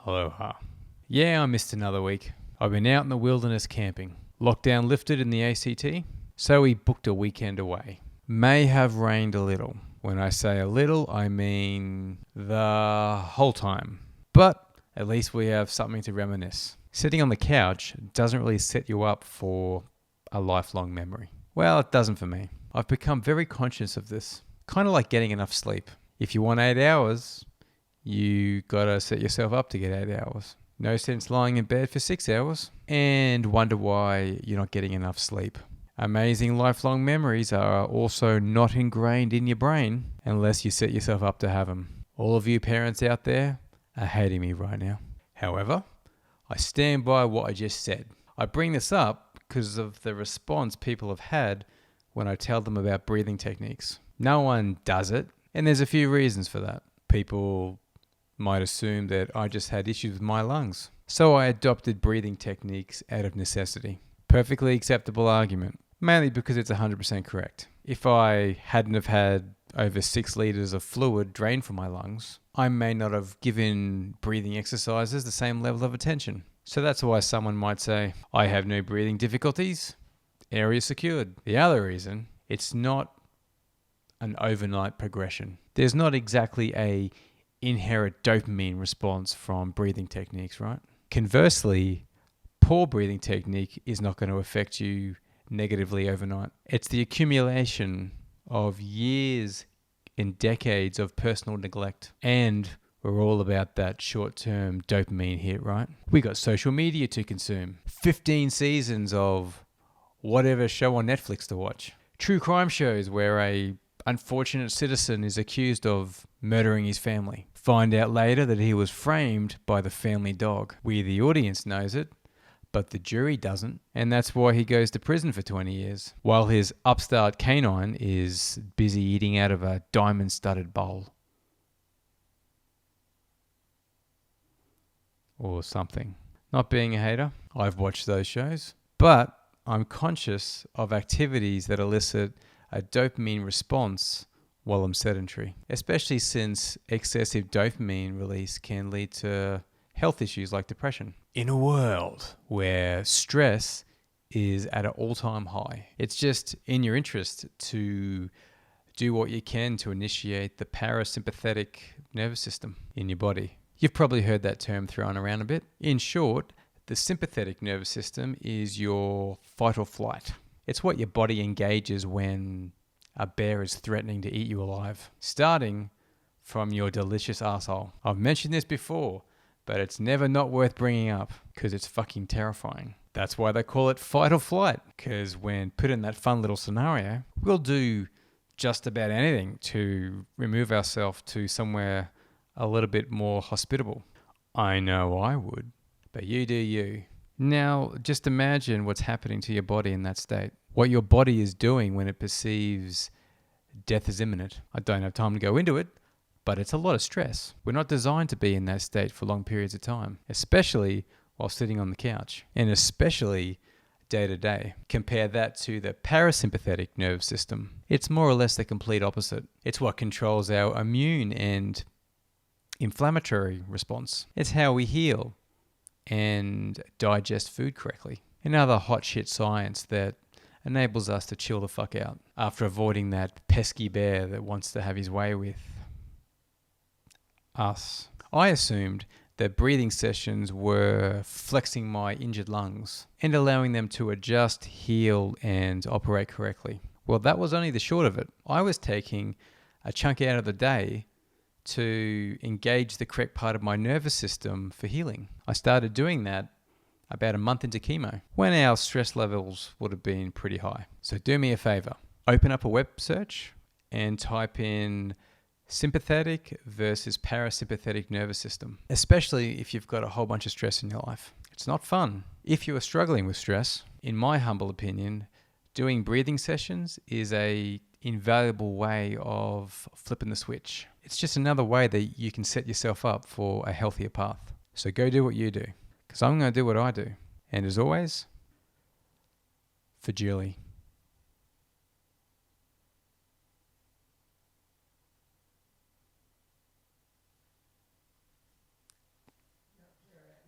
Aloha. Yeah, I missed another week. I've been out in the wilderness camping. Lockdown lifted in the ACT, so we booked a weekend away. May have rained a little. When I say a little, I mean the whole time. But at least we have something to reminisce. Sitting on the couch doesn't really set you up for a lifelong memory. Well, it doesn't for me. I've become very conscious of this. Kind of like getting enough sleep. If you want 8 hours, you gotta set yourself up to get 8 hours. No sense lying in bed for 6 hours and wonder why you're not getting enough sleep. Amazing lifelong memories are also not ingrained in your brain unless you set yourself up to have them. All of you parents out there are hating me right now. However, I stand by what I just said. I bring this up because of the response people have had when I tell them about breathing techniques. No one does it, and there's a few reasons for that. People might assume that I just had issues with my lungs, so I adopted breathing techniques out of necessity. Perfectly acceptable argument, mainly because it's 100% correct. If I hadn't have had over 6 liters of fluid drained from my lungs, I may not have given breathing exercises the same level of attention. So that's why someone might say, I have no breathing difficulties, area secured. The other reason, it's not an overnight progression. There's not exactly a inherent dopamine response from breathing techniques, right? Conversely, poor breathing technique is not going to affect you negatively overnight. It's the accumulation of years and decades of personal neglect. And we're all about that short-term dopamine hit, right? We got social media to consume. 15 seasons of whatever show on Netflix to watch. True crime shows where a unfortunate citizen is accused of murdering his family. Find out later that he was framed by the family dog. We, the audience, knows it, but the jury doesn't, and that's why he goes to prison for 20 years, while his upstart canine is busy eating out of a diamond-studded bowl. Or something. Not being a hater, I've watched those shows, but I'm conscious of activities that elicit a dopamine response while I'm sedentary, especially since excessive dopamine release can lead to health issues like depression. In a world where stress is at an all-time high, it's just in your interest to do what you can to initiate the parasympathetic nervous system in your body. You've probably heard that term thrown around a bit. In short, the sympathetic nervous system is your fight or flight. It's what your body engages when a bear is threatening to eat you alive, starting from your delicious asshole. I've mentioned this before, but it's never not worth bringing up because it's fucking terrifying. That's why they call it fight or flight, because when put in that fun little scenario, we'll do just about anything to remove ourselves to somewhere a little bit more hospitable. I know I would, but you do you. Now, just imagine what's happening to your body in that state. What your body is doing when it perceives death is imminent. I don't have time to go into it, but it's a lot of stress. We're not designed to be in that state for long periods of time, especially while sitting on the couch, and especially day to day. Compare that to the parasympathetic nervous system. It's more or less the complete opposite. It's what controls our immune and inflammatory response. It's how we heal and digest food correctly. Another hot shit science that enables us to chill the fuck out after avoiding that pesky bear that wants to have his way with us. I assumed that breathing sessions were flexing my injured lungs and allowing them to adjust, heal, and operate correctly. Well, that was only the short of it. I was taking a chunk out of the day to engage the correct part of my nervous system for healing. I started doing that about a month into chemo, when our stress levels would have been pretty high. So do me a favor, open up a web search and type in sympathetic versus parasympathetic nervous system, especially if you've got a whole bunch of stress in your life. It's not fun. If you are struggling with stress, in my humble opinion, doing breathing sessions is a invaluable way of flipping the switch. It's just another way that you can set yourself up for a healthier path. So go do what you do, because I'm going to do what I do. And as always, for Julie.